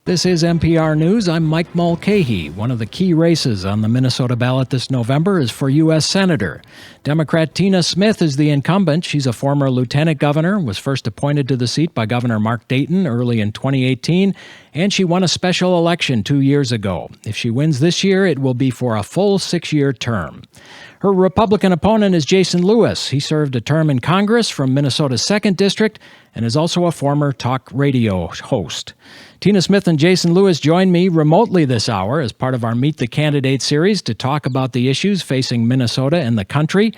This is NPR News. I'm Mike Mulcahy. One of the key races on the Minnesota ballot this November is for U.S. Senator. Democrat Tina Smith is the incumbent. She's a former lieutenant governor, was first appointed to the seat by Governor Mark Dayton early in 2018, and she won a special election 2 years ago. If she wins this year, it will be for a full 6-year term. Her Republican opponent is Jason Lewis. He served a term in Congress from Minnesota's 2nd District and is also a former talk radio host. Tina Smith and Jason Lewis join me remotely this hour as part of our Meet the Candidate series to talk about the issues facing Minnesota and the country.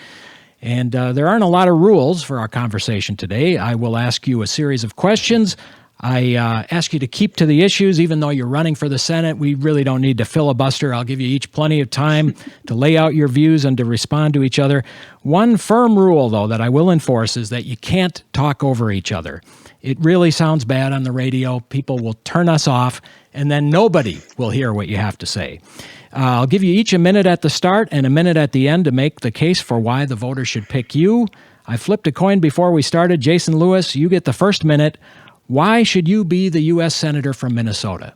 And there aren't a lot of rules for our conversation today. I will ask you a series of questions. I ask you to keep to the issues, even though you're running for the Senate. We really don't need to filibuster. I'll give you each plenty of time to lay out your views and to respond to each other. One firm rule, though, that I will enforce is that you can't talk over each other. It really sounds bad on the radio. People will turn us off, and then nobody will hear what you have to say. I'll give you each a minute at the start and a minute at the end to make the case for why the voters should pick you. I flipped a coin before we started. Jason Lewis, you get the first minute. Why should you be the U.S. Senator from Minnesota?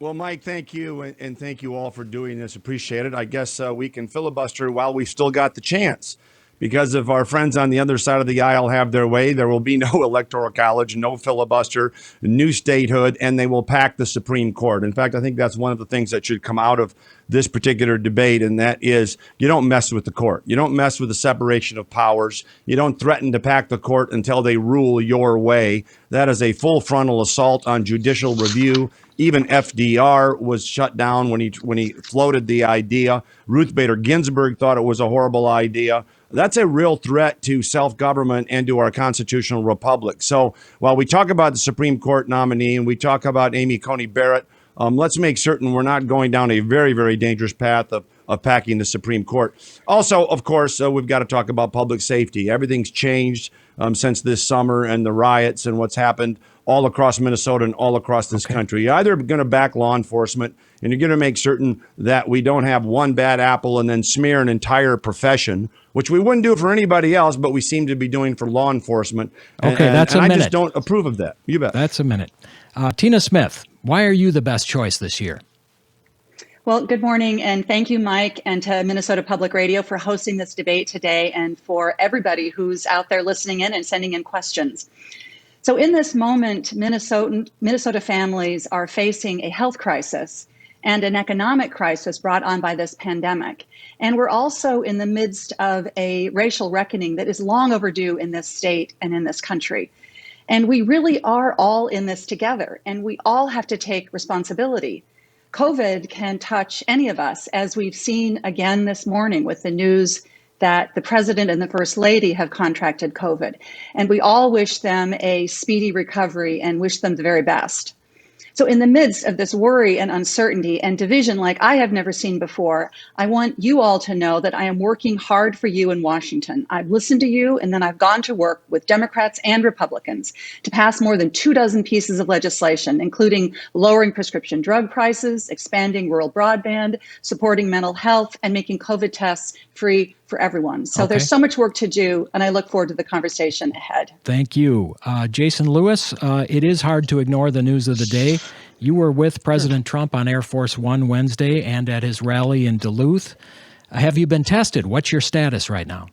Well, Mike, thank you, and thank you all for doing this. Appreciate it. I guess we can filibuster while we've still got the chance. Because if our friends on the other side of the aisle have their way, there will be no electoral college, no filibuster, new statehood, and they will pack the Supreme Court. In fact, I think that's one of the things that should come out of this particular debate, and that is you don't mess with the court. You don't mess with the separation of powers. You don't threaten to pack the court until they rule your way. That is a full frontal assault on judicial review. Even FDR was shut down when he floated the idea. Ruth Bader Ginsburg thought it was a horrible idea. That's a real threat to self-government and to our constitutional republic. So while we talk about the Supreme Court nominee and we talk about Amy Coney Barrett, let's make certain we're not going down a very, very dangerous path of packing the Supreme Court. Also, of course, we've got to talk about public safety. Everything's changed since this summer and the riots and what's happened all across Minnesota and all across this country. You're either going to back law enforcement and you're going to make certain that we don't have one bad apple and then smear an entire profession, which we wouldn't do for anybody else, but we seem to be doing for law enforcement. That's a minute. I just don't approve of that. You bet. That's a minute. Tina Smith, why are you the best choice this year? Well, good morning, and thank you, Mike, and to Minnesota Public Radio for hosting this debate today and for everybody who's out there listening in and sending in questions. So in this moment, Minnesota families are facing a health crisis and an economic crisis brought on by this pandemic. And we're also in the midst of a racial reckoning that is long overdue in this state and in this country. And we really are all in this together, and we all have to take responsibility. COVID can touch any of us, as we've seen again this morning with the news that the president and the first lady have contracted COVID. And we all wish them a speedy recovery and wish them the very best. So in the midst of this worry and uncertainty and division like I have never seen before, I want you all to know that I am working hard for you in Washington. I've listened to you, and then I've gone to work with Democrats and Republicans to pass more than 24 pieces of legislation, including lowering prescription drug prices, expanding rural broadband, supporting mental health, and making COVID tests free for everyone. So there's so much work to do, and I look forward to the conversation ahead. Thank you. Jason Lewis, it is hard to ignore the news of the day. You were with President Trump on Air Force One Wednesday and at his rally in Duluth. Have you been tested? What's your status right now?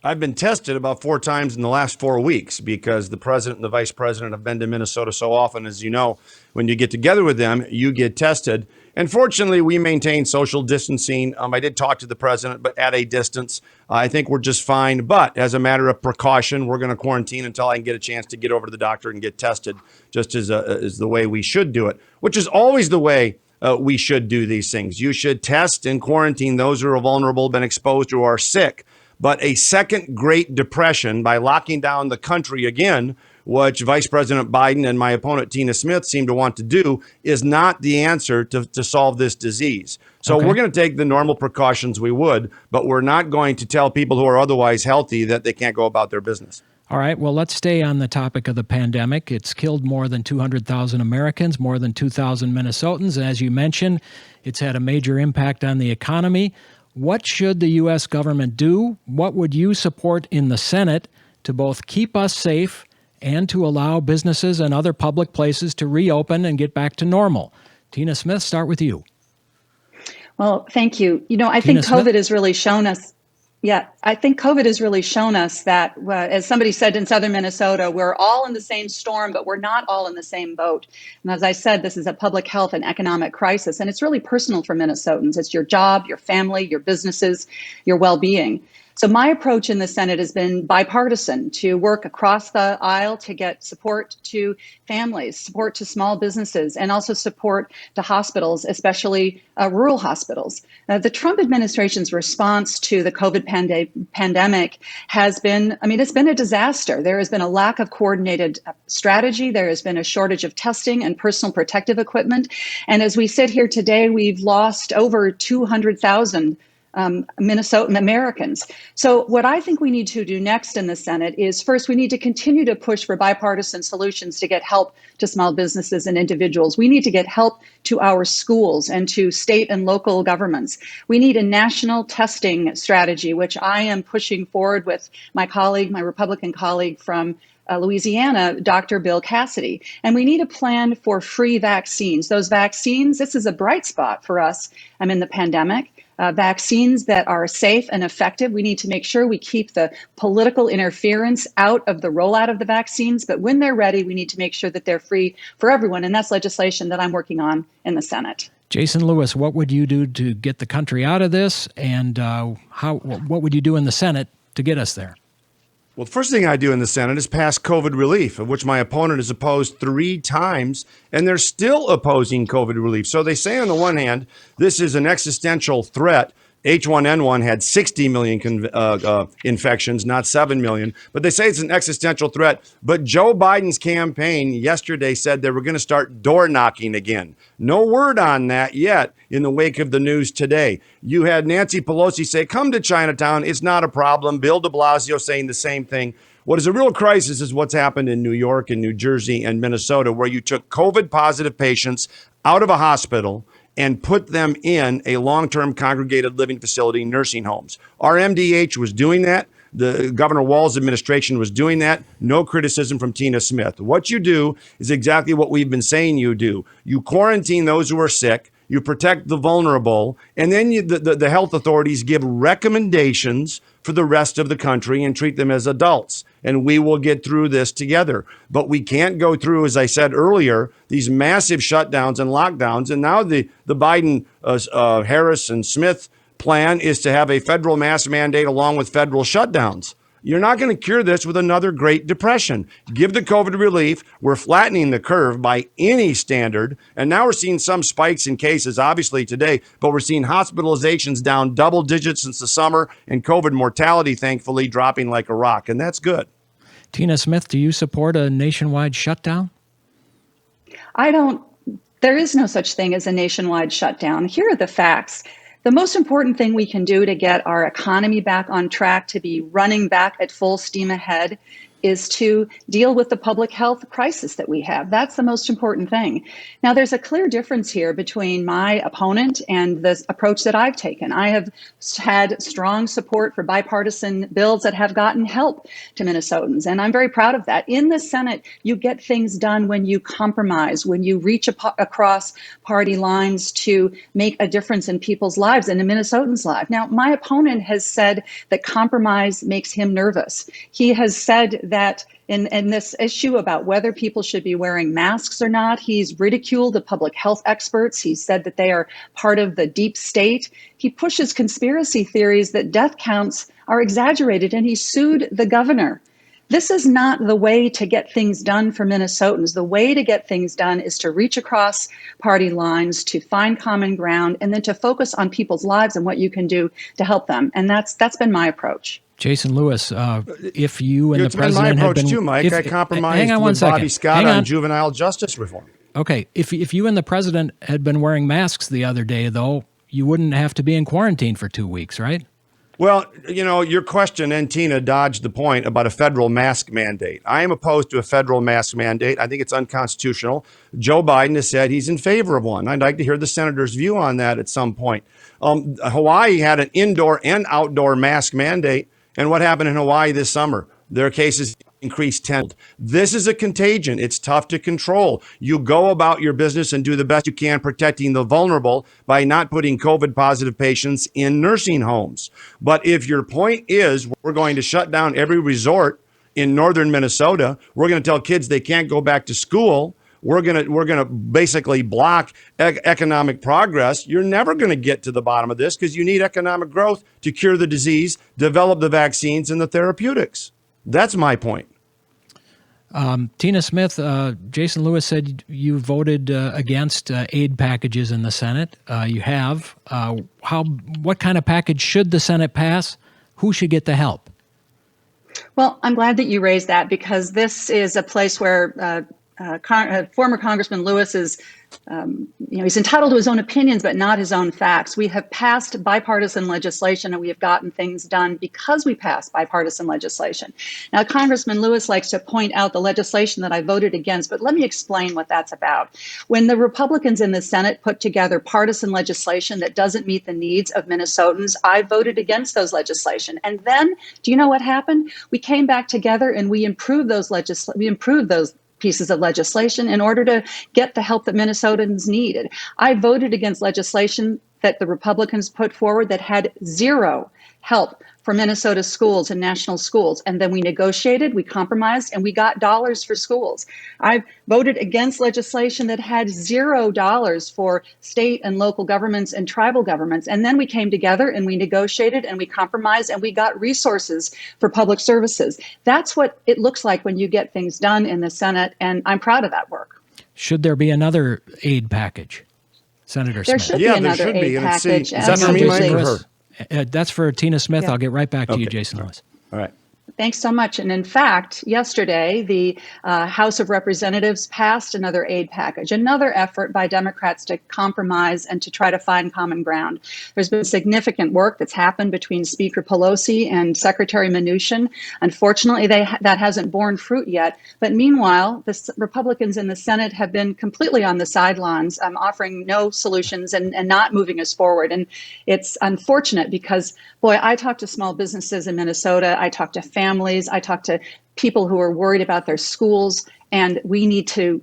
I've been tested about 4 times in the last 4 weeks because the president and the vice president have been to Minnesota so often. As you know, when you get together with them, you get tested. And fortunately, we maintain social distancing. I did talk to the president, but at a distance. I think we're just fine. But as a matter of precaution, we're going to quarantine until I can get a chance to get over to the doctor and get tested, just as the way we should do it, which is always the way we should do these things. You should test and quarantine those who are vulnerable, been exposed, or are sick. But a second Great Depression by locking down the country again, which Vice President Biden and my opponent Tina Smith seem to want to do, is not the answer to solve this disease. So we're going to take the normal precautions we would, but we're not going to tell people who are otherwise healthy that they can't go about their business. All right, well, let's stay on the topic of the pandemic. It's killed more than 200,000 Americans, more than 2,000 Minnesotans. And as you mentioned, it's had a major impact on the economy. What should the U.S. government do? What would you support in the Senate to both keep us safe and to allow businesses and other public places to reopen and get back to normal. Tina Smith, start with you. Well, thank you. I Tina think Smith? COVID has really shown us. Yeah, I think COVID has really shown us that, as somebody said in southern Minnesota, we're all in the same storm, but we're not all in the same boat. And as I said, this is a public health and economic crisis, and it's really personal for Minnesotans. It's your job, your family, your businesses, your well-being. So my approach in the Senate has been bipartisan, to work across the aisle to get support to families, support to small businesses, and also support to hospitals, especially rural hospitals. The Trump administration's response to the COVID pandemic has been, it's been a disaster. There has been a lack of coordinated strategy. There has been a shortage of testing and personal protective equipment. And as we sit here today, we've lost over 200,000 Minnesotan Americans. So what I think we need to do next in the Senate is, first, we need to continue to push for bipartisan solutions to get help to small businesses and individuals. We need to get help to our schools and to state and local governments. We need a national testing strategy, which I am pushing forward with my Republican colleague from Louisiana, Dr. Bill Cassidy. And we need a plan for free vaccines. Those vaccines, this is a bright spot for us in the pandemic. Vaccines that are safe and effective. We need to make sure we keep the political interference out of the rollout of the vaccines. But when they're ready, we need to make sure that they're free for everyone. And that's legislation that I'm working on in the Senate. Jason Lewis, what would you do to get the country out of this? And what would you do in the Senate to get us there? Well, the first thing I do in the Senate is pass COVID relief, of which my opponent has opposed 3 times, and they're still opposing COVID relief. So they say on the one hand, this is an existential threat. H1N1 had 60 million infections, not 7 million. But they say it's an existential threat. But Joe Biden's campaign yesterday said they were going to start door knocking again. No word on that yet in the wake of the news today. You had Nancy Pelosi say, come to Chinatown. It's not a problem. Bill de Blasio saying the same thing. What is a real crisis is what's happened in New York and New Jersey and Minnesota, where you took COVID positive patients out of a hospital and put them in a long-term congregated living facility, nursing homes. Our MDH was doing that. The Governor Walz's administration was doing that. No criticism from Tina Smith. What you do is exactly what we've been saying you do. You quarantine those who are sick. You protect the vulnerable, and then the health authorities give recommendations for the rest of the country and treat them as adults. And we will get through this together. But we can't go through, as I said earlier, these massive shutdowns and lockdowns. And now the Biden, Harris, and Smith plan is to have a federal mask mandate along with federal shutdowns. You're not going to cure this with another Great Depression. Give the COVID relief. We're flattening the curve by any standard. And now we're seeing some spikes in cases, obviously today, but we're seeing hospitalizations down double digits since the summer and COVID mortality, thankfully, dropping like a rock. And that's good. Tina Smith, do you support a nationwide shutdown? I don't. There is no such thing as a nationwide shutdown. Here are the facts. The most important thing we can do to get our economy back on track, to be running back at full steam ahead, is to deal with the public health crisis that we have. That's the most important thing. Now, there's a clear difference here between my opponent and the approach that I've taken. I have had strong support for bipartisan bills that have gotten help to Minnesotans, and I'm very proud of that. In the Senate, you get things done when you compromise, when you reach across party lines to make a difference in people's lives and in Minnesotans' lives. Now, my opponent has said that compromise makes him nervous. He has said that in this issue about whether people should be wearing masks or not, he's ridiculed the public health experts. He said that they are part of the deep state. He pushes conspiracy theories that death counts are exaggerated, and he sued the governor. This is not the way to get things done for Minnesotans. The way to get things done is to reach across party lines, to find common ground, and then to focus on people's lives and what you can do to help them. And that's been my approach. Jason Lewis, if you and the president had been... my approach had been, too, Mike. I compromised with Bobby Scott on juvenile justice reform. Okay, if you and the president had been wearing masks the other day, though, you wouldn't have to be in quarantine for 2 weeks, right? Well, your question, and Tina dodged the point about a federal mask mandate. I am opposed to a federal mask mandate. I think it's unconstitutional. Joe Biden has said he's in favor of one. I'd like to hear the senator's view on that at some point. Hawaii had an indoor and outdoor mask mandate. And what happened in Hawaii this summer? There are cases increased tenfold. This is a contagion. It's tough to control. You go about your business and do the best you can protecting the vulnerable by not putting COVID positive patients in nursing homes. But if your point is we're going to shut down every resort in northern Minnesota, we're going to tell kids they can't go back to school, we're gonna basically block economic progress, you're never going to get to the bottom of this, because you need economic growth to cure the disease, develop the vaccines and the therapeutics. That's my point. Tina Smith, Jason Lewis said you voted against aid packages in the Senate. You have. What kind of package should the Senate pass? Who should get the help? Well, I'm glad that you raised that, because this is a place where former Congressman Lewis is, he's entitled to his own opinions, but not his own facts. We have passed bipartisan legislation, and we have gotten things done because we passed bipartisan legislation. Now, Congressman Lewis likes to point out the legislation that I voted against, but let me explain what that's about. When the Republicans in the Senate put together partisan legislation that doesn't meet the needs of Minnesotans, I voted against those legislation. And then, do you know what happened? We came back together and we improved those pieces of legislation in order to get the help that Minnesotans needed. I voted against legislation that the Republicans put forward that had zero help for Minnesota schools and national schools. And then we negotiated, we compromised, and we got dollars for schools. I voted against legislation that had $0 for state and local governments and tribal governments. And then we came together and we negotiated and we compromised and we got resources for public services. That's what it looks like when you get things done in the Senate. And I'm proud of that work. Should there be another aid package, Senator Smith? There should be another aid package. Is that for me, Mike, or her? That's for Tina Smith. Yeah. I'll get right back to you, Jason Lewis. All right. Thanks so much. And in fact, yesterday, the House of Representatives passed another aid package, another effort by Democrats to compromise and to try to find common ground. There's been significant work that's happened between Speaker Pelosi and Secretary Mnuchin. Unfortunately, that hasn't borne fruit yet. But meanwhile, the Republicans in the Senate have been completely on the sidelines, offering no solutions and not moving us forward. And it's unfortunate because, boy, I talk to small businesses in Minnesota. I talk to families. I talk to people who are worried about their schools, and we need to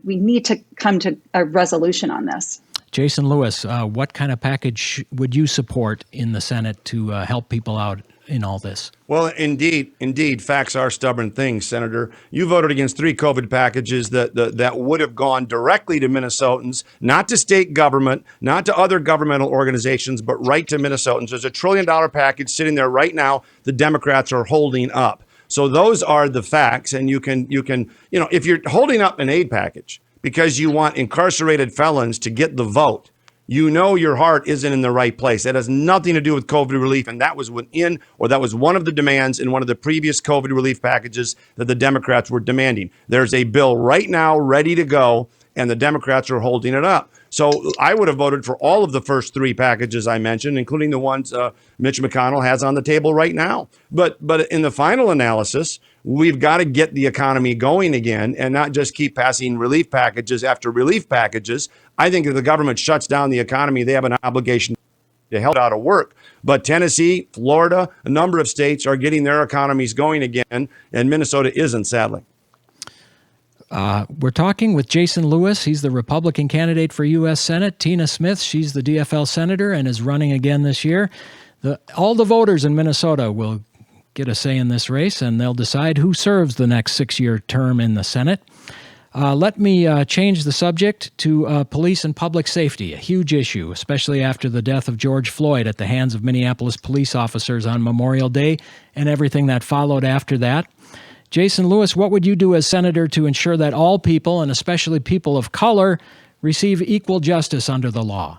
come to a resolution on this. Jason Lewis, what kind of package would you support in the Senate to help people out in all this? Well, indeed, facts are stubborn things, Senator. You voted against 3 COVID packages that would have gone directly to Minnesotans, not to state government, not to other governmental organizations, but right to Minnesotans. There's $1 trillion package sitting there right now the Democrats are holding up. So those are the facts, and you can, if you're holding up an aid package because you want incarcerated felons to get the vote, your heart isn't in the right place. That has nothing to do with COVID relief, and that was one of the demands in one of the previous COVID relief packages that the Democrats were demanding. There's a bill right now ready to go, and the Democrats are holding it up. So I would have voted for all of the first 3 packages I mentioned, including the ones Mitch McConnell has on the table right now. But in the final analysis, we've got to get the economy going again and not just keep passing relief packages after relief packages. I think if the government shuts down the economy, they have an obligation to help out of work. But Tennessee, Florida, a number of states are getting their economies going again, and Minnesota isn't, sadly. We're talking with Jason Lewis. He's the Republican candidate for U.S. Senate. Tina Smith, she's the DFL senator and is running again this year. All the voters in Minnesota will get a say in this race, and they'll decide who serves the next 6-year term in the Senate. Let me change the subject to police and public safety, a huge issue, especially after the death of George Floyd at the hands of Minneapolis police officers on Memorial Day and everything that followed after that. Jason Lewis, what would you do as senator to ensure that all people, and especially people of color, receive equal justice under the law?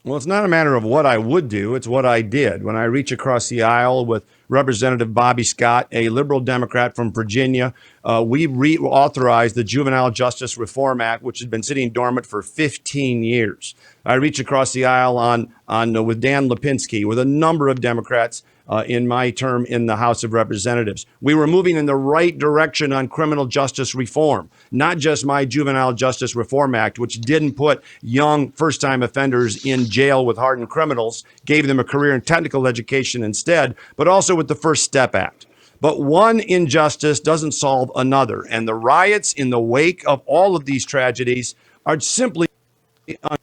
Well, it's not a matter of what I would do. It's what I did. When I reach across the aisle with Representative Bobby Scott, a liberal Democrat from Virginia, we reauthorized the Juvenile Justice Reform Act, which had been sitting dormant for 15 years. I reach across the aisle with Dan Lipinski, with a number of Democrats in my term in the House of Representatives. We were moving in the right direction on criminal justice reform, not just my Juvenile Justice Reform Act, which didn't put young first-time offenders in jail with hardened criminals, gave them a career and technical education instead, but also with the First Step Act. But one injustice doesn't solve another. And the riots in the wake of all of these tragedies are simply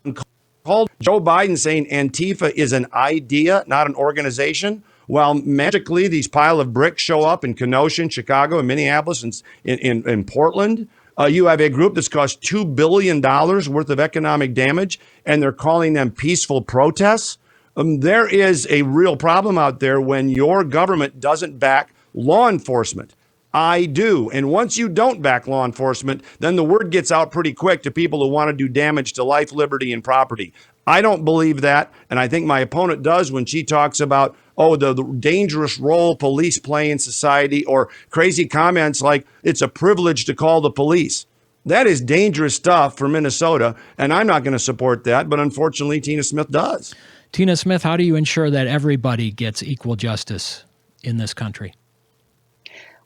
uncalled. Joe Biden saying Antifa is an idea, not an organization, while magically these pile of bricks show up in Kenosha, Chicago, and Minneapolis, and in Portland. You have a group that's caused $2 billion worth of economic damage, and they're calling them peaceful protests. There is a real problem out there when your government doesn't back law enforcement. I do. And once you don't back law enforcement, then the word gets out pretty quick to people who want to do damage to life, liberty, and property. I don't believe that. And I think my opponent does when she talks about, the dangerous role police play in society, or crazy comments like it's a privilege to call the police. That is dangerous stuff for Minnesota. And I'm not going to support that. But unfortunately, Tina Smith does. Tina Smith, how do you ensure that everybody gets equal justice in this country?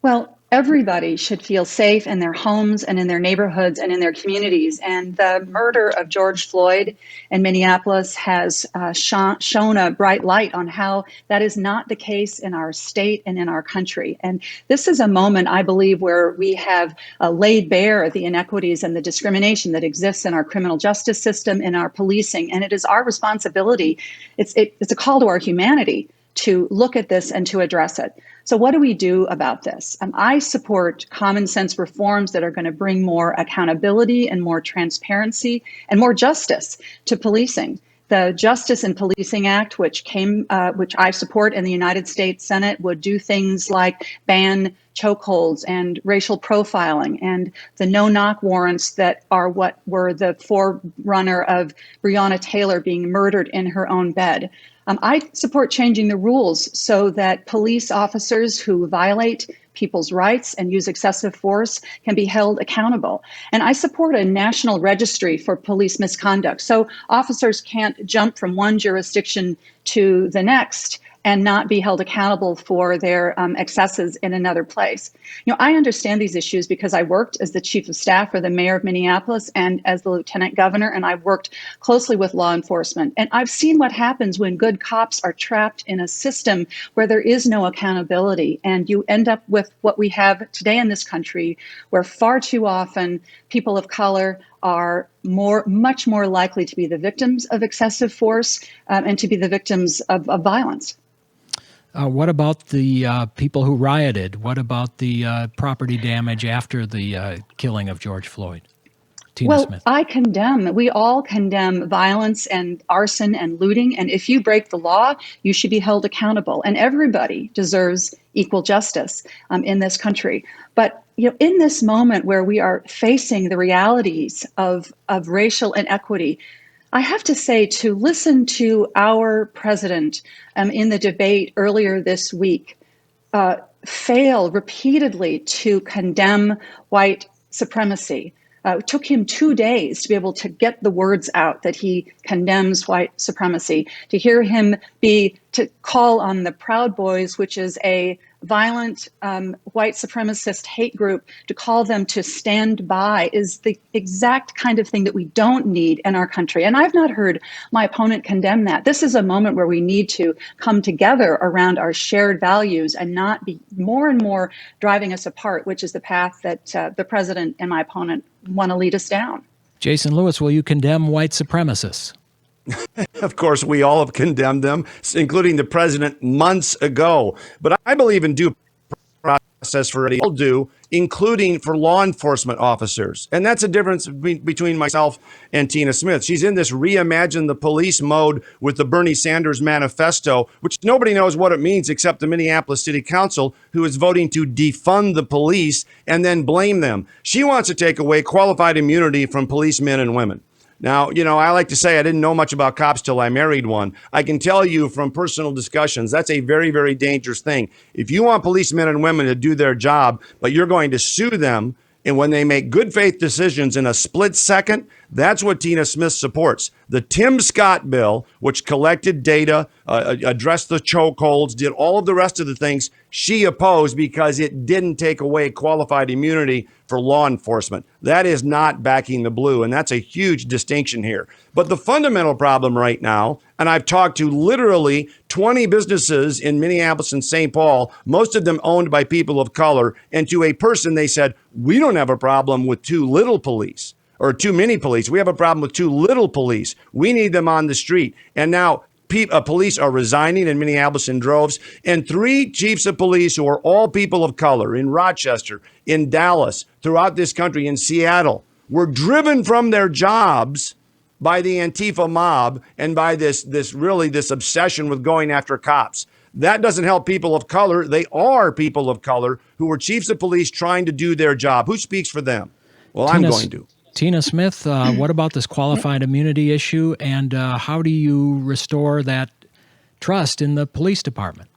Well, everybody should feel safe in their homes and in their neighborhoods and in their communities. And the murder of George Floyd in Minneapolis has shown a bright light on how that is not the case in our state and in our country. And this is a moment, I believe, where we have laid bare the inequities and the discrimination that exists in our criminal justice system, in our policing. And it is our responsibility. It's a call to our humanity to look at this and to address it. So what do we do about this? I support common sense reforms that are going to bring more accountability and more transparency and more justice to policing. The Justice in Policing Act, which I support in the United States Senate, would do things like ban chokeholds and racial profiling and the no-knock warrants that are what were the forerunner of Breonna Taylor being murdered in her own bed. I support changing the rules so that police officers who violate people's rights and use excessive force can be held accountable. And I support a national registry for police misconduct so officers can't jump from one jurisdiction to the next and not be held accountable for their excesses in another place. I understand these issues because I worked as the chief of staff for the mayor of Minneapolis and as the lieutenant governor, and I've worked closely with law enforcement. And I've seen what happens when good cops are trapped in a system where there is no accountability, and you end up with what we have today in this country, where far too often people of color are much more likely to be the victims of excessive force and to be the victims of violence. What about the people who rioted? What about the property damage after the killing of George Floyd? Tina Smith. We all condemn violence and arson and looting. And if you break the law, you should be held accountable. And everybody deserves equal justice in this country. But in this moment where we are facing the realities of racial inequity, I have to say, to listen to our president in the debate earlier this week fail repeatedly to condemn white supremacy. It took him 2 days to be able to get the words out that he condemns white supremacy. To hear him to call on the Proud Boys, which is a violent white supremacist hate group, to call them to stand by is the exact kind of thing that we don't need in our country. And I've not heard my opponent condemn that. This is a moment where we need to come together around our shared values and not be more and more driving us apart, which is the path that the president and my opponent want to lead us down. Jason Lewis, will you condemn white supremacists? Of course, we all have condemned them, including the president months ago. But I believe in due process for all do, including for law enforcement officers. And that's a difference between myself and Tina Smith. She's in this reimagine the police mode with the Bernie Sanders manifesto, which nobody knows what it means except the Minneapolis City Council, who is voting to defund the police and then blame them. She wants to take away qualified immunity from policemen and women. Now, I like to say I didn't know much about cops till I married one. I can tell you from personal discussions, that's a very, very dangerous thing. If you want policemen and women to do their job, but you're going to sue them, and when they make good faith decisions in a split second, that's what Tina Smith supports. The Tim Scott bill, which collected data, addressed the chokeholds, did all of the rest of the things, she opposed because it didn't take away qualified immunity for law enforcement. That is not backing the blue, and that's a huge distinction here. But the fundamental problem right now, and I've talked to literally 20 businesses in Minneapolis and St. Paul, most of them owned by people of color, and to a person they said, we don't have a problem with too little police or too many police. We have a problem with too little police. We need them on the street. And now police are resigning in Minneapolis in droves, and 3 chiefs of police who are all people of color in Rochester, in Dallas, throughout this country, in Seattle, were driven from their jobs by the Antifa mob and by this obsession with going after cops. That doesn't help people of color. They are people of color who were chiefs of police trying to do their job. Who speaks for them? Well, I'm going to. Tina Smith, what about this qualified immunity issue, and how do you restore that trust in the police department?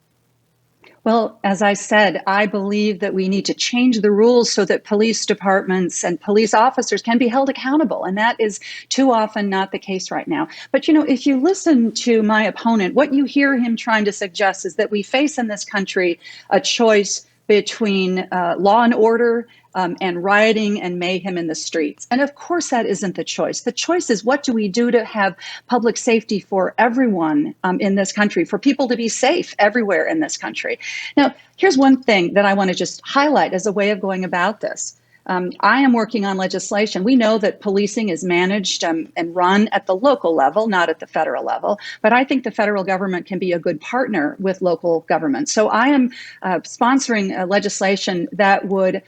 Well, as I said, I believe that we need to change the rules so that police departments and police officers can be held accountable. And that is too often not the case right now. But, if you listen to my opponent, what you hear him trying to suggest is that we face in this country a choice between law and order and rioting and mayhem in the streets. And of course, that isn't the choice. The choice is, what do we do to have public safety for everyone in this country, for people to be safe everywhere in this country? Now, here's one thing that I want to just highlight as a way of going about this. I am working on legislation. We know that policing is managed and run at the local level, not at the federal level. But I think the federal government can be a good partner with local government. So I am sponsoring legislation that would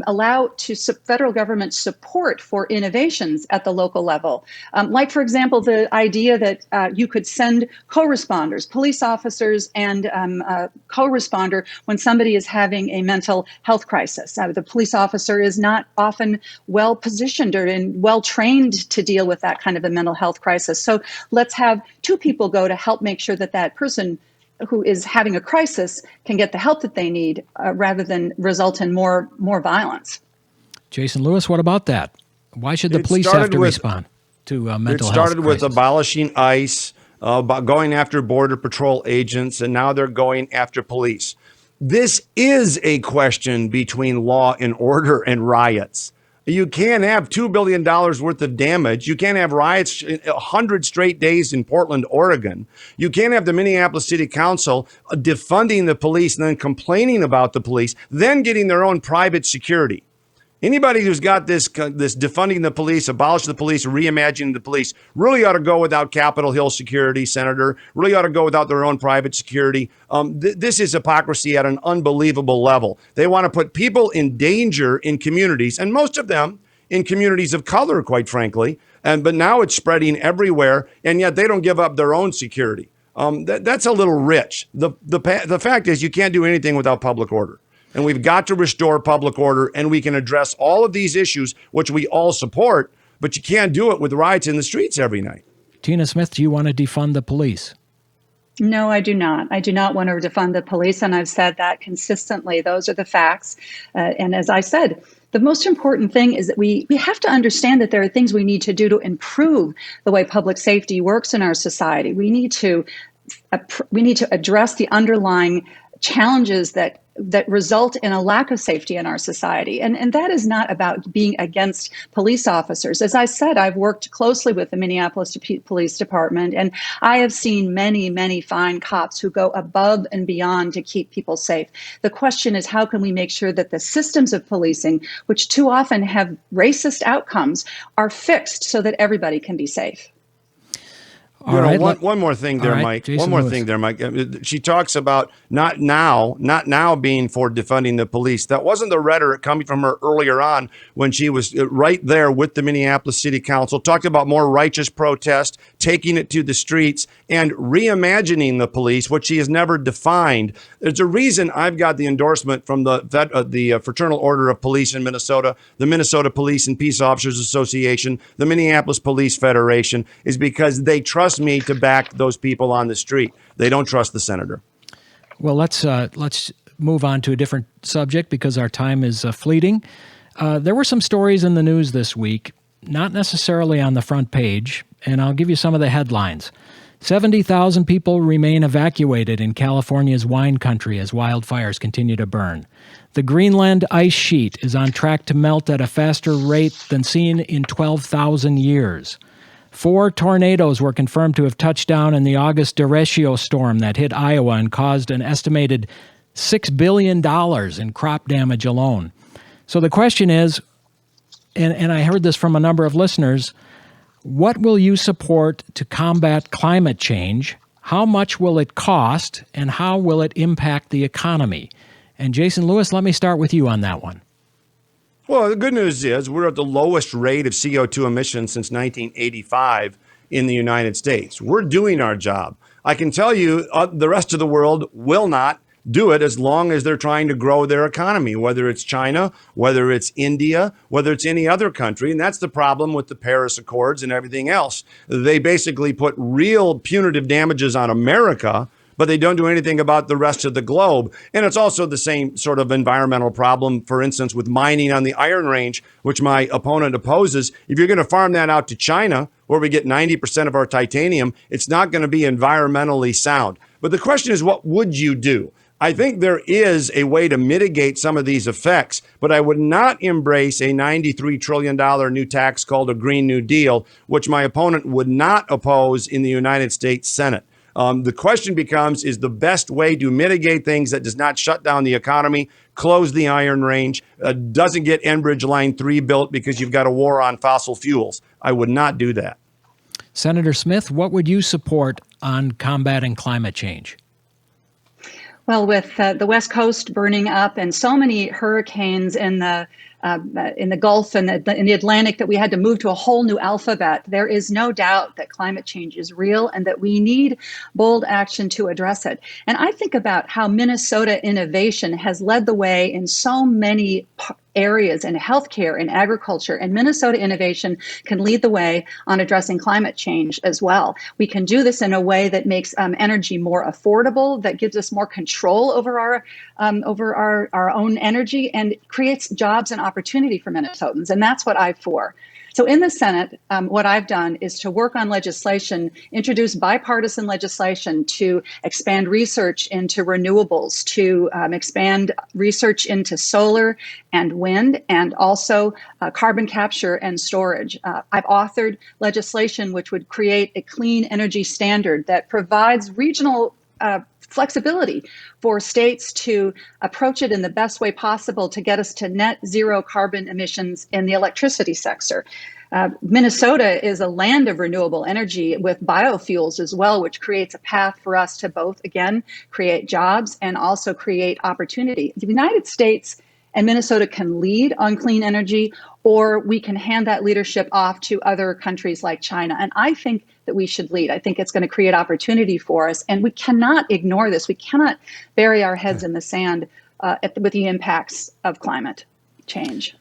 allow federal government support for innovations at the local level. Like, for example, the idea that you could send co-responders, police officers and co-responder when somebody is having a mental health crisis. The police officer is not often well positioned or well trained to deal with that kind of a mental health crisis. So let's have 2 people go to help make sure that that person who is having a crisis can get the help that they need rather than result in more violence. Jason Lewis, what about that? Why should the police have to respond to mental health crisis? It started with abolishing ICE, going after Border Patrol agents, and now they're going after police. This is a question between law and order and riots. You can't have $2 billion worth of damage. You can't have riots 100 straight days in Portland, Oregon. You can't have the Minneapolis City Council defunding the police and then complaining about the police, then getting their own private security. Anybody who's got this defunding the police, abolish the police, reimagining the police, really ought to go without Capitol Hill security, Senator, really ought to go without their own private security. This is hypocrisy at an unbelievable level. They want to put people in danger in communities, and most of them in communities of color, quite frankly. But now it's spreading everywhere, and yet they don't give up their own security. That's a little rich. The fact is, you can't do anything without public order. And we've got to restore public order, and we can address all of these issues, which we all support, but you can't do it with riots in the streets every night. Tina Smith, do you want to defund the police? No, I do not. I do not want to defund the police, and I've said that consistently. Those are the facts. And as I said, the most important thing is that we have to understand that there are things we need to do to improve the way public safety works in our society. We need to address the underlying challenges that result in a lack of safety in our society. And that is not about being against police officers. As I said, I've worked closely with the Minneapolis Police Department, and I have seen many, many fine cops who go above and beyond to keep people safe. The question is, how can we make sure that the systems of policing, which too often have racist outcomes, are fixed so that everybody can be safe? One more thing there, Mike. Jason Lewis. She talks about not now being for defunding the police. That wasn't the rhetoric coming from her earlier on when she was right there with the Minneapolis City Council, talked about more righteous protest, taking it to the streets, and reimagining the police, which she has never defined. There's a reason I've got the endorsement from the Fraternal Order of Police in Minnesota, the Minnesota Police and Peace Officers Association, the Minneapolis Police Federation, is because they trust me to back those people on the street. They don't trust the senator. Well, let's move on to a different subject because our time is fleeting. There were some stories in the news this week, not necessarily on the front page, and I'll give you some of the headlines. 70,000 people remain evacuated in California's wine country as wildfires continue to burn. The Greenland ice sheet is on track to melt at a faster rate than seen in 12,000 years. 4 tornadoes were confirmed to have touched down in the August derecho storm that hit Iowa and caused an estimated $6 billion in crop damage alone. So the question is, and I heard this from a number of listeners, what will you support to combat climate change? How much will it cost? And how will it impact the economy? And Jason Lewis, let me start with you on that one. Well, the good news is we're at the lowest rate of CO2 emissions since 1985 in the United States. We're doing our job. I can tell you the rest of the world will not do it as long as they're trying to grow their economy, whether it's China, whether it's India, whether it's any other country. And that's the problem with the Paris Accords and everything else. They basically put real punitive damages on America, but they don't do anything about the rest of the globe. And it's also the same sort of environmental problem, for instance, with mining on the Iron Range, which my opponent opposes. If you're going to farm that out to China, where we get 90% of our titanium, it's not going to be environmentally sound. But the question is, what would you do? I think there is a way to mitigate some of these effects, but I would not embrace a $93 trillion new tax called a Green New Deal, which my opponent would not oppose in the United States Senate. The question becomes, is the best way to mitigate things that does not shut down the economy, close the Iron Range, doesn't get Enbridge Line 3 built because you've got a war on fossil fuels? I would not do that. Senator Smith, what would you support on combating climate change? Well, with the West Coast burning up and so many hurricanes in the Gulf and in the Atlantic that we had to move to a whole new alphabet, there is no doubt that climate change is real and that we need bold action to address it. And I think about how Minnesota innovation has led the way in so many areas in healthcare and agriculture, and Minnesota innovation can lead the way on addressing climate change as well. We can do this in a way that makes energy more affordable, that gives us more control over our own energy, and creates jobs and opportunity for Minnesotans. And that's what I'm for. So in the Senate, what I've done is to work on legislation, introduce bipartisan legislation to expand research into renewables, to expand research into solar and wind, and also carbon capture and storage. I've authored legislation which would create a clean energy standard that provides regional flexibility for states to approach it in the best way possible to get us to net zero carbon emissions in the electricity sector. Minnesota is a land of renewable energy with biofuels as well, which creates a path for us to both, again, create jobs and also create opportunity. The United States and Minnesota can lead on clean energy, or we can hand that leadership off to other countries like China. And I think that we should lead. I think it's going to create opportunity for us. And we cannot ignore this. We cannot bury our heads in the sand with the impacts of climate change.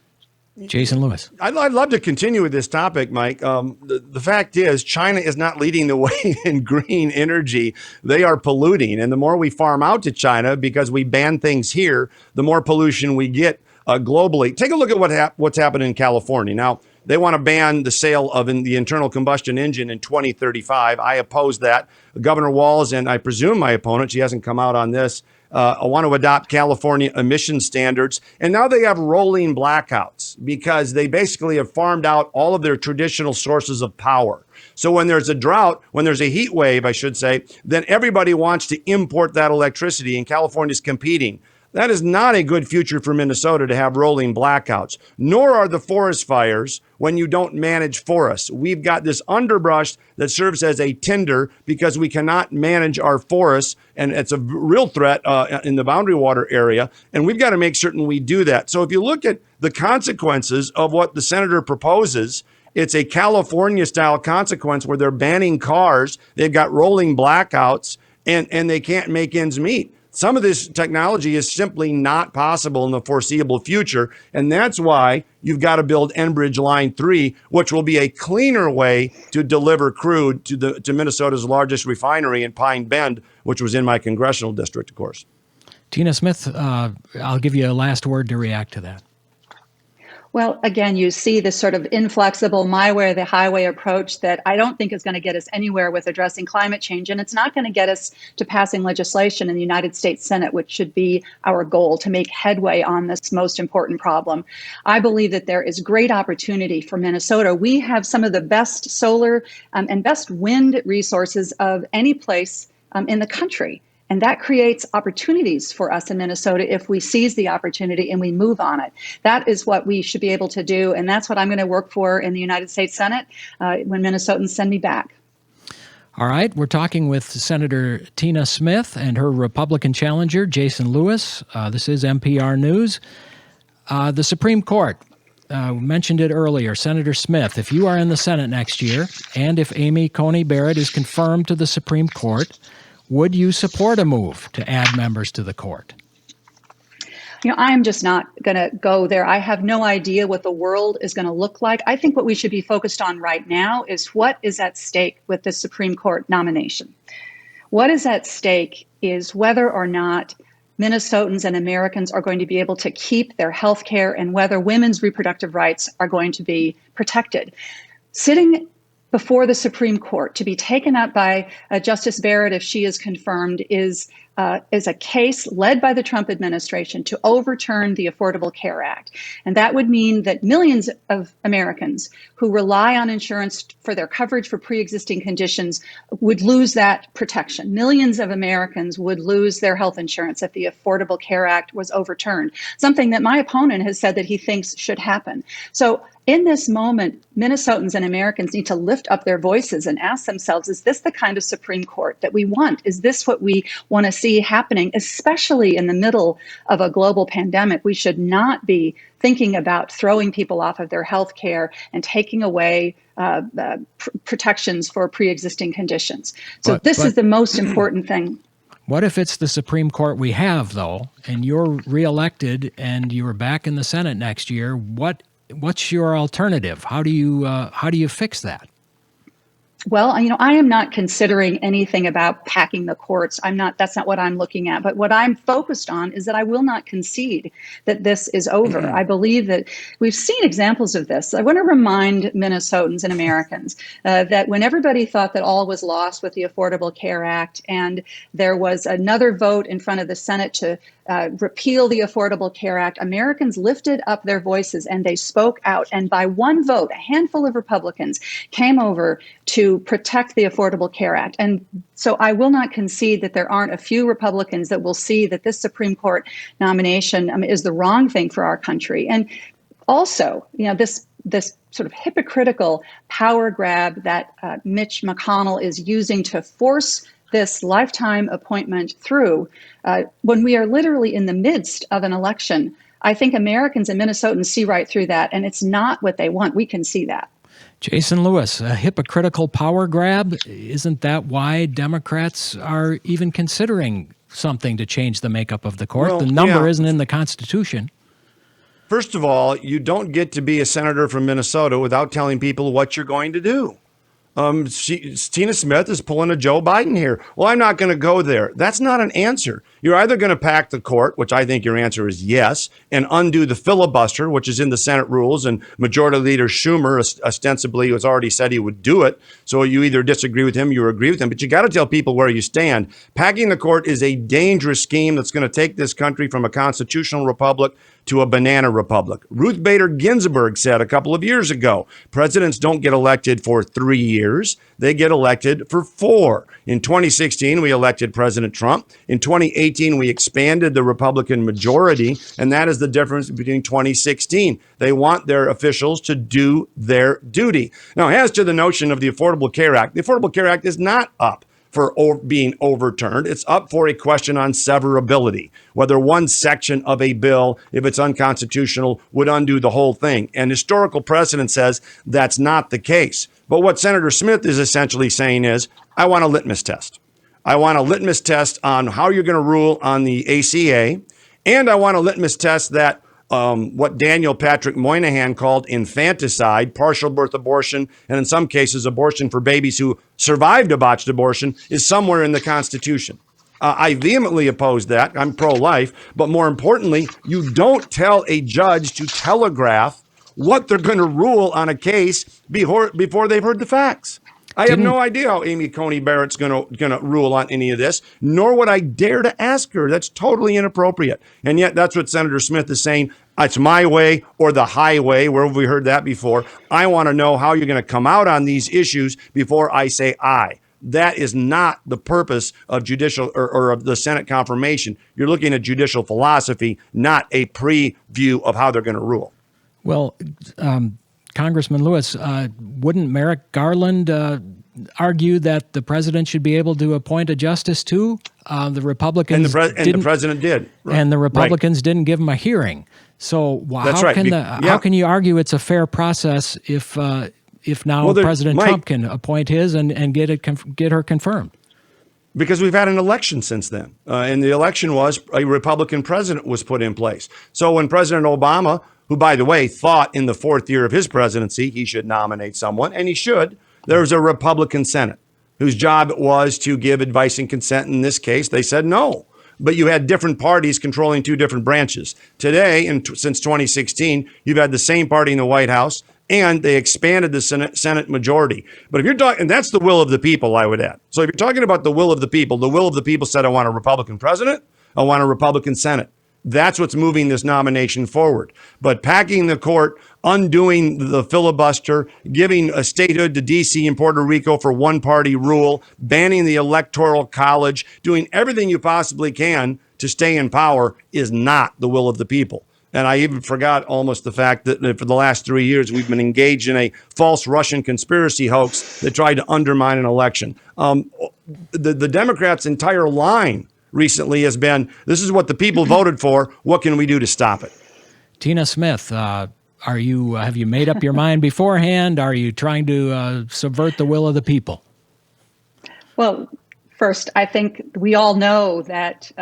Jason Lewis. I'd love to continue with this topic, Mike. The fact is, China is not leading the way in green energy. They are polluting. And the more we farm out to China, because we ban things here, the more pollution we get globally. Take a look at what's happening in California. Now, they want to ban the sale of the internal combustion engine in 2035. I oppose that. Governor Walz, and I presume my opponent, she hasn't come out on this, want to adopt California emission standards. And now they have rolling blackouts because they basically have farmed out all of their traditional sources of power. So when there's a drought, when there's a heat wave, I should say, then everybody wants to import that electricity, and California's competing. That is not a good future for Minnesota to have rolling blackouts, nor are the forest fires when you don't manage forests. We've got this underbrush that serves as a tinder because we cannot manage our forests, and it's a real threat in the boundary water area, and we've got to make certain we do that. So if you look at the consequences of what the senator proposes, it's a California-style consequence where they're banning cars, they've got rolling blackouts, and they can't make ends meet. Some of this technology is simply not possible in the foreseeable future, and that's why you've got to build Enbridge Line 3, which will be a cleaner way to deliver crude to Minnesota's largest refinery in Pine Bend, which was in my congressional district, of course. Tina Smith, I'll give you a last word to react to that. Well, again, you see this sort of inflexible my way or the highway approach that I don't think is going to get us anywhere with addressing climate change. And it's not going to get us to passing legislation in the United States Senate, which should be our goal to make headway on this most important problem. I believe that there is great opportunity for Minnesota. We have some of the best solar and best wind resources of any place in the country. And that creates opportunities for us in Minnesota if we seize the opportunity and we move on it. That is what we should be able to do. And that's what I'm going to work for in the United States Senate when Minnesotans send me back. All right, we're talking with Senator Tina Smith and her Republican challenger, Jason Lewis. This is NPR News. The Supreme Court, we mentioned it earlier. Senator Smith, if you are in the Senate next year, and if Amy Coney Barrett is confirmed to the Supreme Court, would you support a move to add members to the court? I am just not going to go there. I have no idea what the world is going to look like. I think what we should be focused on right now is what is at stake with the Supreme Court nomination. What is at stake is whether or not Minnesotans and Americans are going to be able to keep their health care and whether women's reproductive rights are going to be protected. Sitting before the Supreme Court to be taken up by Justice Barrett, if she is confirmed, is a case led by the Trump administration to overturn the Affordable Care Act. And that would mean that millions of Americans who rely on insurance for their coverage for pre-existing conditions would lose that protection. Millions of Americans would lose their health insurance if the Affordable Care Act was overturned, something that my opponent has said that he thinks should happen. So in this moment, Minnesotans and Americans need to lift up their voices and ask themselves, is this the kind of Supreme Court that we want? Is this what we want to see happening, especially in the middle of a global pandemic? We should not be thinking about throwing people off of their health care and taking away protections for pre-existing conditions. So this is the most important thing. What if it's the Supreme Court we have, though, and you're reelected and you're back in the Senate next year? What's your alternative? How do you fix that? Well, I am not considering anything about packing the courts. That's not what I'm looking at. But what I'm focused on is that I will not concede that this is over. I believe that we've seen examples of this. I want to remind Minnesotans and Americans that when everybody thought that all was lost with the Affordable Care Act and there was another vote in front of the Senate to repeal the Affordable Care Act, Americans lifted up their voices and they spoke out. And by one vote, a handful of Republicans came over to protect the Affordable Care Act. And so I will not concede that there aren't a few Republicans that will see that this Supreme Court nomination is the wrong thing for our country. And also, this sort of hypocritical power grab that Mitch McConnell is using to force this lifetime appointment through when we are literally in the midst of an election. I think Americans and Minnesotans see right through that, and it's not what they want. We can see that. Jason Lewis, a hypocritical power grab? Isn't that why Democrats are even considering something to change the makeup of the court? Well, the number isn't in the Constitution. First of all, you don't get to be a senator from Minnesota without telling people what you're going to do. Tina Smith is pulling a Joe Biden here. Well, I'm not going to go there. That's not an answer. You're either going to pack the court, which I think your answer is yes, and undo the filibuster, which is in the Senate rules, and Majority Leader Schumer ostensibly has already said he would do it. So you either disagree with him, you agree with him, but you got to tell people where you stand. Packing the court is a dangerous scheme that's going to take this country from a constitutional republic to a banana republic. Ruth Bader Ginsburg said a couple of years ago, presidents don't get elected for 3 years. They get elected for 4. In 2016, we elected President Trump. In 2018, we expanded the Republican majority, and that is the difference between 2016. They want their officials to do their duty. Now, as to the notion of the Affordable Care Act, the Affordable Care Act is not up for being overturned. It's up for a question on severability, whether one section of a bill, if it's unconstitutional, would undo the whole thing. And historical precedent says that's not the case. But what Senator Smith is essentially saying is, I want a litmus test. I want a litmus test on how you're going to rule on the ACA, and I want a litmus test that what Daniel Patrick Moynihan called infanticide, partial birth abortion, and in some cases abortion for babies who survived a botched abortion, is somewhere in the Constitution. I vehemently oppose that. I'm pro-life. But more importantly, you don't tell a judge to telegraph what they're going to rule on a case before they've heard the facts. I have no idea how Amy Coney Barrett's going to rule on any of this, nor would I dare to ask her. That's totally inappropriate. And yet that's what Senator Smith is saying. It's my way or the highway. Where have we heard that before? I want to know how you're going to come out on these issues before I say aye. That is not the purpose of judicial or of the Senate confirmation. You're looking at judicial philosophy, not a preview of how they're going to rule. Well, Congressman Lewis, wouldn't Merrick Garland argue that the president should be able to appoint a justice too? The Republicans the president did, and the Republicans didn't give him a hearing. So how can you argue it's a fair process if now President Trump can appoint his and get her confirmed? Because we've had an election since then, and the election was a Republican president was put in place. So when President Obama, who, by the way, thought in the fourth year of his presidency he should nominate someone, and he should, there was a Republican Senate whose job it was to give advice and consent. In this case, they said no. But you had different parties controlling two different branches. Today, and since 2016, you've had the same party in the White House, and they expanded the Senate majority. But if you're talking, and that's the will of the people, I would add. So if you're talking about the will of the people said, I want a Republican president, I want a Republican Senate. That's what's moving this nomination forward. But packing the court, undoing the filibuster, giving a statehood to D.C. and Puerto Rico for one-party rule, banning the Electoral College, doing everything you possibly can to stay in power is not the will of the people. And I even forgot almost the fact that for the last 3 years, we've been engaged in a false Russian conspiracy hoax that tried to undermine an election. The Democrats' entire line recently has been, this is what the people voted for. What can we do to stop it? Tina Smith, have you made up your mind beforehand? Are you trying to subvert the will of the people? Well, first, I think we all know that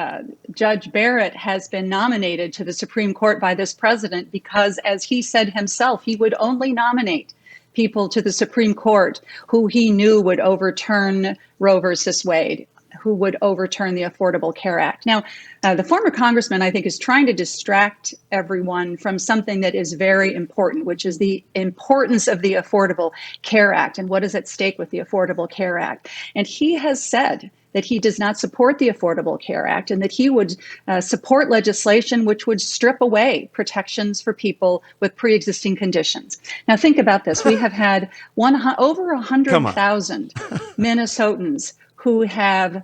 Judge Barrett has been nominated to the Supreme Court by this president because, as he said himself, he would only nominate people to the Supreme Court who he knew would overturn Roe versus Wade, who would overturn the Affordable Care Act. Now, the former congressman, I think, is trying to distract everyone from something that is very important, which is the importance of the Affordable Care Act and what is at stake with the Affordable Care Act. And he has said that he does not support the Affordable Care Act and that he would support legislation which would strip away protections for people with pre-existing conditions. Now, think about this. We have had over 100,000 Minnesotans who have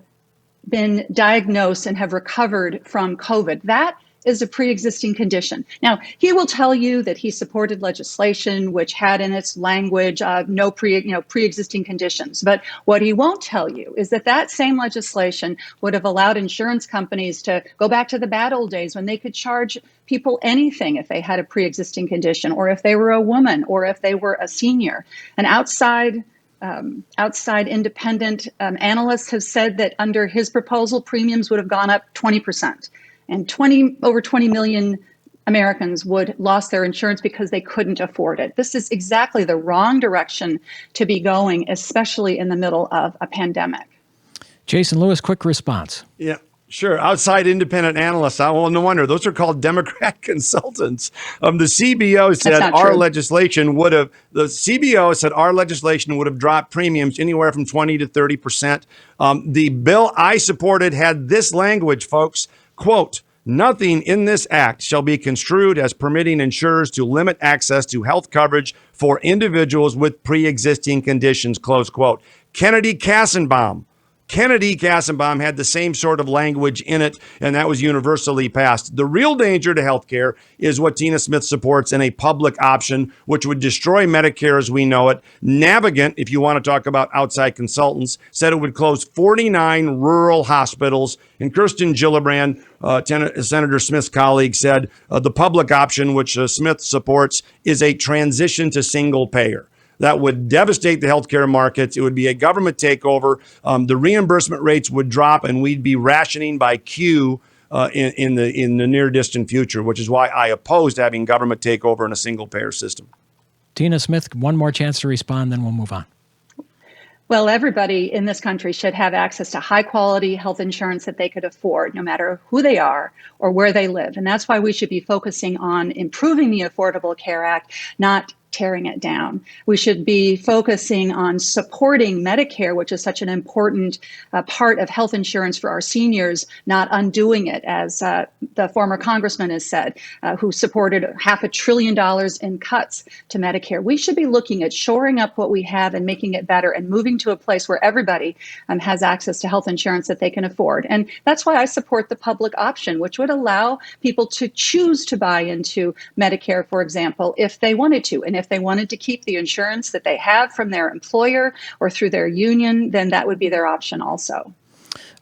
been diagnosed and have recovered from COVID. That is a pre-existing condition. Now, he will tell you that he supported legislation which had in its language no pre-existing conditions. But what he won't tell you is that that same legislation would have allowed insurance companies to go back to the bad old days when they could charge people anything if they had a pre-existing condition, or if they were a woman, or if they were a senior. And outside independent analysts have said that under his proposal, premiums would have gone up 20%, and over 20 million Americans would lost their insurance because they couldn't afford it. This is exactly the wrong direction to be going, especially in the middle of a pandemic. Jason Lewis, quick response. Yeah. Sure. Outside independent analysts. Well, no wonder. Those are called Democrat consultants. The CBO said our legislation would have dropped premiums anywhere from 20 to 30%. The bill I supported had this language, folks, quote, "Nothing in this act shall be construed as permitting insurers to limit access to health coverage for individuals with pre-existing conditions," close quote. Kennedy Kassenbaum had the same sort of language in it, and that was universally passed. The real danger to healthcare is what Tina Smith supports in a public option, which would destroy Medicare as we know it. Navigant, if you want to talk about outside consultants, said it would close 49 rural hospitals. And Kirsten Gillibrand, Senator Smith's colleague, said the public option, which Smith supports, is a transition to single payer. That would devastate the healthcare markets. It would be a government takeover. The reimbursement rates would drop, and we'd be rationing by queue in the near distant future, which is why I opposed having government takeover in a single payer system. Tina Smith, one more chance to respond, then we'll move on. Well, everybody in this country should have access to high quality health insurance that they could afford, no matter who they are or where they live. And that's why we should be focusing on improving the Affordable Care Act, not tearing it down. We should be focusing on supporting Medicare, which is such an important part of health insurance for our seniors, not undoing it, as the former congressman has said, who supported $500 billion in cuts to Medicare. We should be looking at shoring up what we have and making it better and moving to a place where everybody has access to health insurance that they can afford. And that's why I support the public option, which would allow people to choose to buy into Medicare, for example, if they wanted to. And if they wanted to keep the insurance that they have from their employer or through their union, then that would be their option also.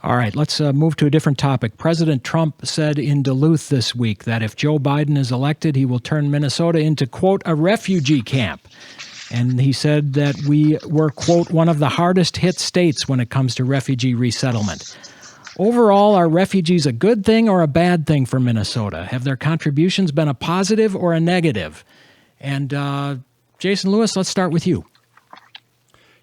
All right, let's move to a different topic. President Trump said in Duluth this week that if Joe Biden is elected, he will turn Minnesota into, quote, a refugee camp. And he said that we were, quote, one of the hardest hit states when it comes to refugee resettlement. Overall, are refugees a good thing or a bad thing for Minnesota? Have their contributions been a positive or a negative? And Jason Lewis, let's start with you.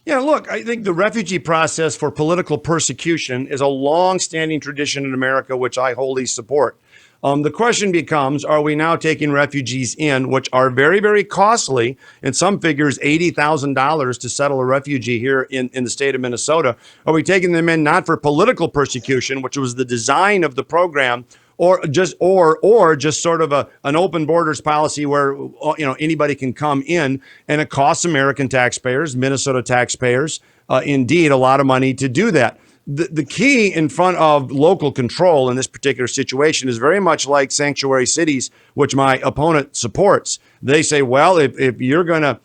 Yeah, look, I think the refugee process for political persecution is a long-standing tradition in America, which I wholly support. The question becomes, are we now taking refugees in, which are very, very costly, in some figures $80,000 to settle a refugee here in the state of Minnesota? Are we taking them in not for political persecution, which was the design of the program, or just sort of an open borders policy where anybody can come in, and it costs American taxpayers, Minnesota taxpayers, indeed a lot of money to do that. The key in front of local control in this particular situation is very much like sanctuary cities, which my opponent supports. They say, well, if you're gonna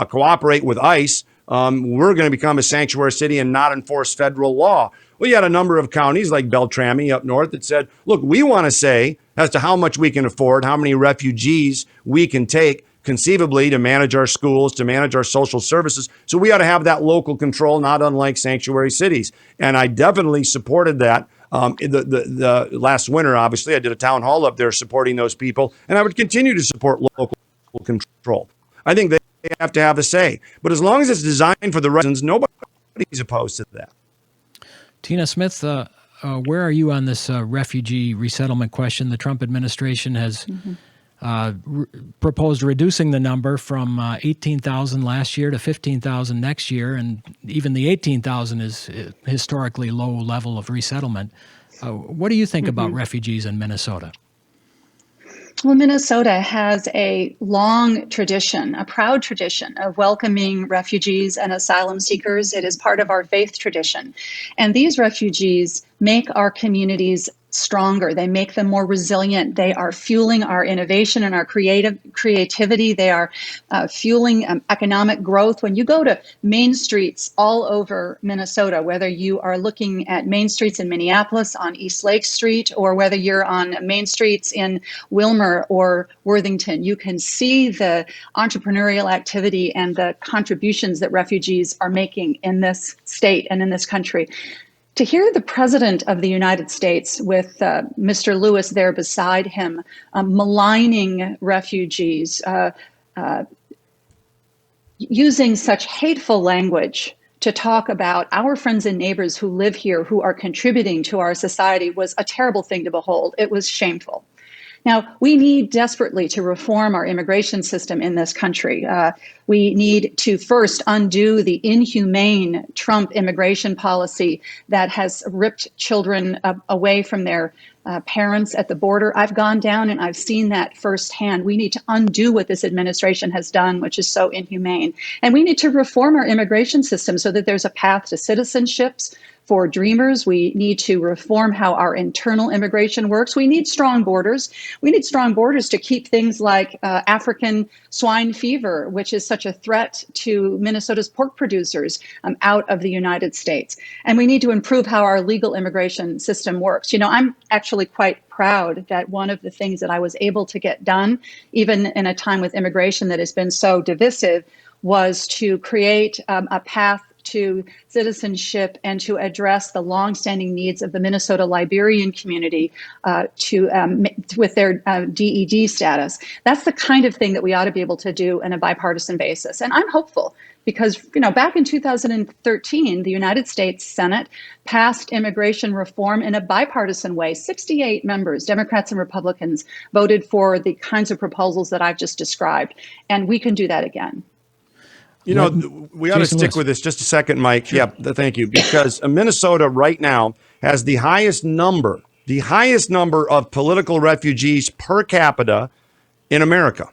cooperate with ICE, we're going to become a sanctuary city and not enforce federal law. Well, you had a number of counties like Beltrami up north that said, look, we want to say as to how much we can afford, how many refugees we can take conceivably to manage our schools, to manage our social services. So we ought to have that local control, not unlike sanctuary cities. And I definitely supported that. The last winter, obviously, I did a town hall up there supporting those people, and I would continue to support local control. I think they have to have a say. But as long as it's designed for the residents, nobody's opposed to that. Tina Smith, where are you on this refugee resettlement question? The Trump administration has proposed reducing the number from 18,000 last year to 15,000 next year, and even the 18,000 is a historically low level of resettlement. What do you think about refugees in Minnesota? Well, Minnesota has a long tradition, a proud tradition of welcoming refugees and asylum seekers. It is part of our faith tradition. And these refugees make our communities stronger. They make them more resilient. They are fueling our innovation and our creativity. They are fueling economic growth. When you go to main streets all over Minnesota, whether you are looking at main streets in Minneapolis on East Lake Street, or whether you're on main streets in Wilmer or Worthington, you can see the entrepreneurial activity and the contributions that refugees are making in this state and in this country. To hear the President of the United States, with Mr. Lewis there beside him, maligning refugees, using such hateful language to talk about our friends and neighbors who live here, who are contributing to our society, was a terrible thing to behold. It was shameful. Now, we need desperately to reform our immigration system in this country. We need to first undo the inhumane Trump immigration policy that has ripped children away from their parents at the border. I've gone down and I've seen that firsthand. We need to undo what this administration has done, which is so inhumane. And we need to reform our immigration system so that there's a path to citizenships for dreamers. We need to reform how our internal immigration works. We need strong borders. We need strong borders to keep things like African swine fever, which is such a threat to Minnesota's pork producers, out of the United States. And we need to improve how our legal immigration system works. You know, I'm actually quite proud that one of the things that I was able to get done, even in a time with immigration that has been so divisive, was to create a path to citizenship and to address the longstanding needs of the Minnesota Liberian community with their DED status. That's the kind of thing that we ought to be able to do on a bipartisan basis. And I'm hopeful because, back in 2013, the United States Senate passed immigration reform in a bipartisan way. 68 members, Democrats and Republicans, voted for the kinds of proposals that I've just described. And we can do that again. We ought to stick with this just a second, Mike. Sure. Yeah, thank you. Because Minnesota right now has the highest number of political refugees per capita in America.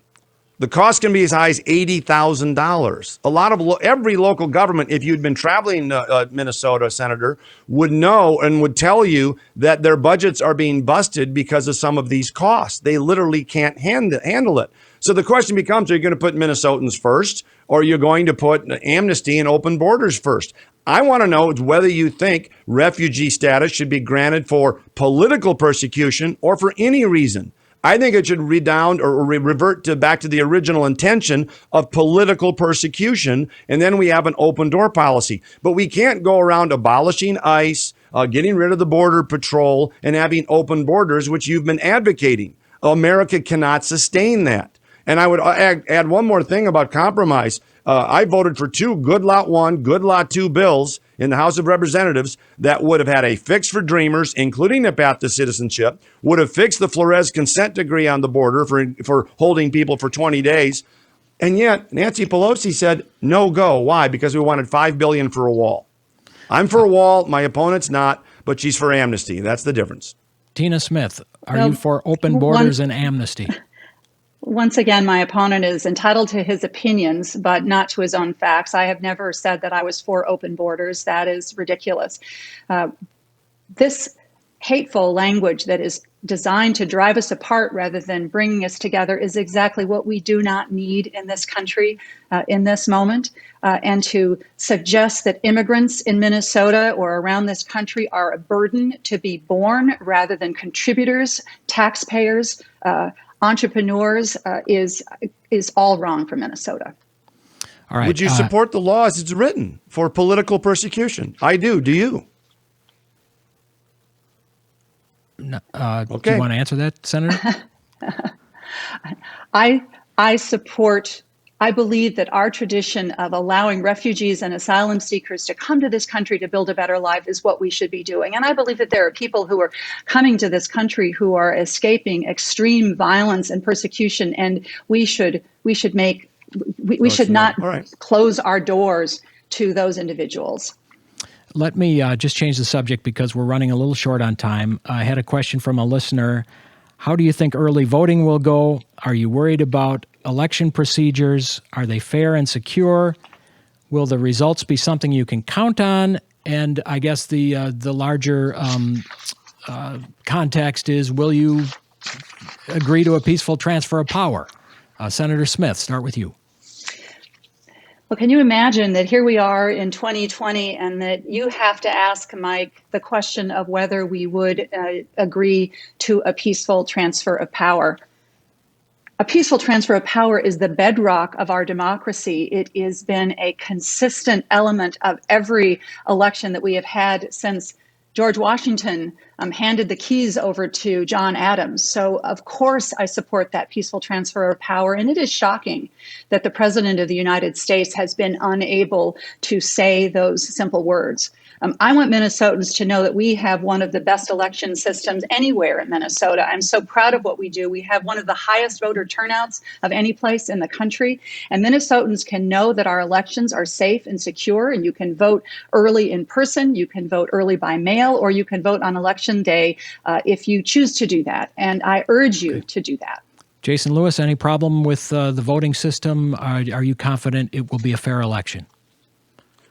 The cost can be as high as $80,000. Every local government, if you'd been traveling Minnesota, Senator, would know and would tell you that their budgets are being busted because of some of these costs. They literally can't handle it. So the question becomes, are you going to put Minnesotans first, or are you going to put amnesty and open borders first? I want to know whether you think refugee status should be granted for political persecution or for any reason. I think it should redound or revert back to the original intention of political persecution, and then we have an open door policy. But we can't go around abolishing ICE, getting rid of the Border Patrol, and having open borders, which you've been advocating. America cannot sustain that. And I would add one more thing about compromise. I voted for two Good Lot 1, Good Lot 2 bills in the House of Representatives that would have had a fix for Dreamers, including a path to citizenship, would have fixed the Flores consent decree on the border for holding people for 20 days. And yet Nancy Pelosi said, no go. Why? Because we wanted $5 billion for a wall. I'm for a wall. My opponent's not, but she's for amnesty. That's the difference. Tina Smith, are you for open borders and amnesty? Once again, my opponent is entitled to his opinions, but not to his own facts. I have never said that I was for open borders. That is ridiculous. This hateful language that is designed to drive us apart rather than bringing us together is exactly what we do not need in this country in this moment. And to suggest that immigrants in Minnesota or around this country are a burden to be borne rather than contributors, taxpayers, entrepreneurs is all wrong for Minnesota. All right. Would you support the law as it's written for political persecution? I do. Do you? Okay. Do you want to answer that, Senator? I believe that our tradition of allowing refugees and asylum seekers to come to this country to build a better life is what we should be doing. And I believe that there are people who are coming to this country who are escaping extreme violence and persecution, and we should not close our doors to those individuals. Let me just change the subject because we're running a little short on time. I had a question from a listener. How do you think early voting will go? Are you worried about election procedures? Are they fair and secure? Will the results be something you can count on? And I guess the larger context is, will you agree to a peaceful transfer of power? Senator Smith, start with you. Well, can you imagine that here we are in 2020 and that you have to ask Mike the question of whether we would agree to a peaceful transfer of power? A peaceful transfer of power is the bedrock of our democracy. It has been a consistent element of every election that we have had since George Washington handed the keys over to John Adams. So, of course, I support that peaceful transfer of power. And it is shocking that the President of the United States has been unable to say those simple words. I want Minnesotans to know that we have one of the best election systems anywhere in Minnesota. I'm so proud of what we do. We have one of the highest voter turnouts of any place in the country. And Minnesotans can know that our elections are safe and secure, and you can vote early in person, you can vote early by mail, or you can vote on election day if you choose to do that. And I urge you to do that. Jason Lewis, any problem with the voting system? Are you confident it will be a fair election?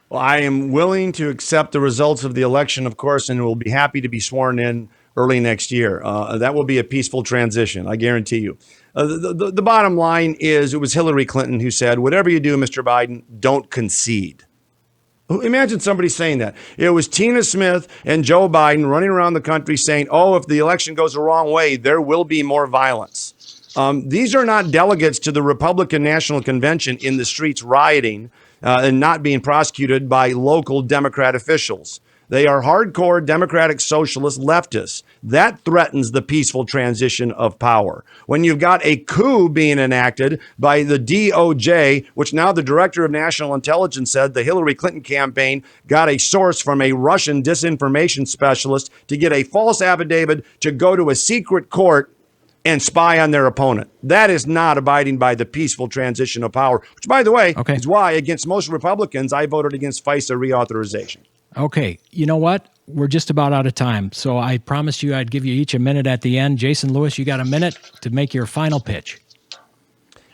Well, I am willing to accept the results of the election, of course, and will be happy to be sworn in early next year. That will be a peaceful transition, I guarantee you. The bottom line is, it was Hillary Clinton who said, whatever you do, Mr. Biden, don't concede. Imagine somebody saying that. It was Tina Smith and Joe Biden running around the country saying, oh, if the election goes the wrong way, there will be more violence. These are not delegates to the Republican National Convention in the streets rioting. and not being prosecuted by local Democrat officials. They are hardcore democratic socialist leftists. That threatens the peaceful transition of power. When you've got a coup being enacted by the DOJ, which now the director of national intelligence said the Hillary Clinton campaign got a source from a Russian disinformation specialist to get a false affidavit to go to a secret court and spy on their opponent. That is not abiding by the peaceful transition of power, which, by the way, is why against most Republicans, I voted against FISA reauthorization. Okay, you know what? We're just about out of time, so I promised you I'd give you each a minute at the end. Jason Lewis, you got a minute to make your final pitch.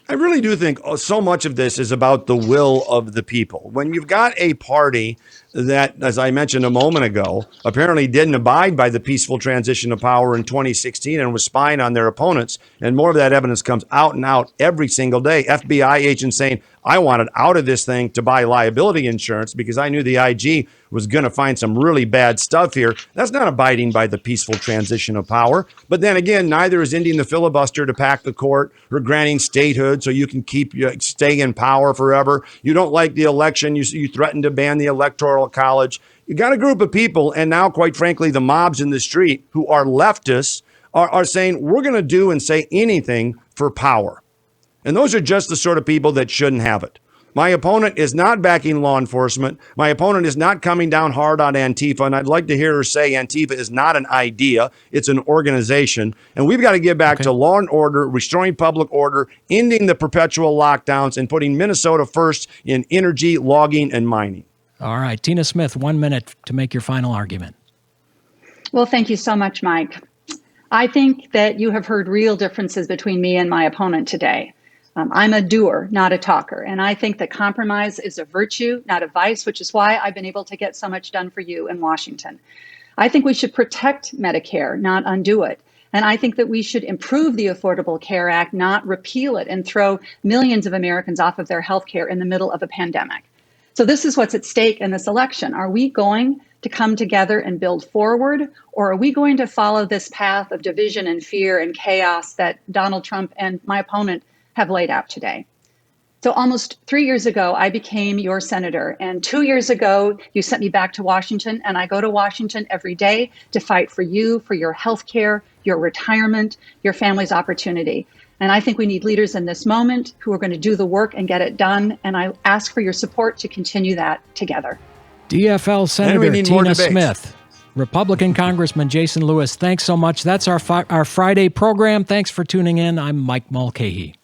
I really do think so much of this is about the will of the people. When you've got a party that, as I mentioned a moment ago, apparently didn't abide by the peaceful transition of power in 2016 and was spying on their opponents, and more of that evidence comes out and out every single day. FBI agents saying, I wanted out of this thing to buy liability insurance because I knew the IG was going to find some really bad stuff here. That's not abiding by the peaceful transition of power. But then again, neither is ending the filibuster to pack the court or granting statehood so you can stay in power forever. You don't like the election. You threaten to ban the Electoral College. You got a group of people, and now, quite frankly, the mobs in the street who are leftists are saying, we're going to do and say anything for power. And those are just the sort of people that shouldn't have it. My opponent is not backing law enforcement. My opponent is not coming down hard on Antifa. And I'd like to hear her say Antifa is not an idea. It's an organization. And we've got to get back to law and order, restoring public order, ending the perpetual lockdowns, and putting Minnesota first in energy, logging, and mining. All right. Tina Smith, 1 minute to make your final argument. Well, thank you so much, Mike. I think that you have heard real differences between me and my opponent today. I'm a doer, not a talker. And I think that compromise is a virtue, not a vice, which is why I've been able to get so much done for you in Washington. I think we should protect Medicare, not undo it. And I think that we should improve the Affordable Care Act, not repeal it and throw millions of Americans off of their health care in the middle of a pandemic. So this is what's at stake in this election. Are we going to come together and build forward, or are we going to follow this path of division and fear and chaos that Donald Trump and my opponent have laid out today? So almost 3 years ago, I became your senator. And 2 years ago, you sent me back to Washington. And I go to Washington every day to fight for you, for your health care, your retirement, your family's opportunity. And I think we need leaders in this moment who are going to do the work and get it done. And I ask for your support to continue that together. DFL Senator Tina Smith, Republican Congressman Jason Lewis, thanks so much. That's our Friday program. Thanks for tuning in. I'm Mike Mulcahy.